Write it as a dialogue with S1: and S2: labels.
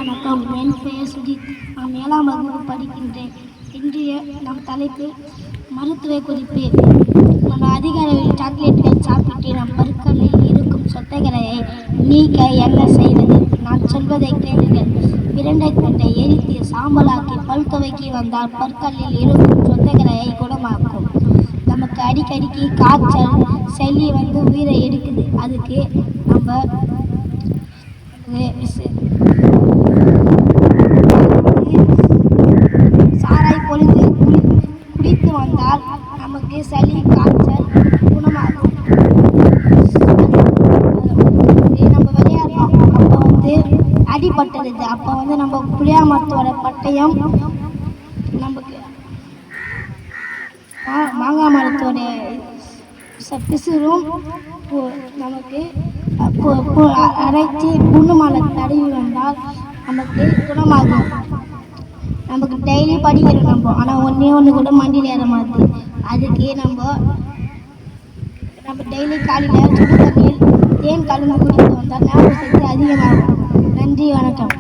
S1: வணக்கம். என் பெயர் சுஜித். நான் 7ஆம் வகுப்பு படிக்கின்றேன். இன்றைய நம் தலைப்பு மருத்துவ குறிப்பு. நம்ம அதிக அளவில் சாக்லேட்டுகள் சாப்பிட்டு நம் பற்களில் இருக்கும் சொத்தைகளை நீக்க என்ன செய்வது? நான் சொல்வதை கேளுங்கள். பிரண்டை தட்டை எரித்து சாம்பலாக்கி பல் துவைக்கி வந்தால் பற்களில் இருக்கும் சொத்தைகளை குணமாக்கும். நமக்கு அடிக்கடிக்கு காய்ச்சல் சளி உயிரை எடுக்குது. அதுக்கு நம்ம சாராய் பொழுது குடித்து வந்தால் நமக்கு சளி காய்ச்சல் குணமாகும். நம்ம விளையாடுறோம், அப்போ அடிபட்டுடுது. அப்போ நம்ம புளியா மரத்தோட பட்டயம், நமக்கு மாங்காய் மரத்தோட பிசுறும் நமக்கு அரைச்சி புண்ணு மாலை தடவி வந்தால் நமக்கு குணமாகும். நமக்கு டெய்லி படிக்கிறோம் நம்ம, ஆனால் ஒன்று கூட மண்டியில் ஏற மாட்டேது. அதுக்கு நம்ம டெய்லி காலையில் சுடு தண்ணியில் தேன் கலந்து குடித்து வந்தால் ஞாபக சக்தி அதிகமாகும். நன்றி, வணக்கம்.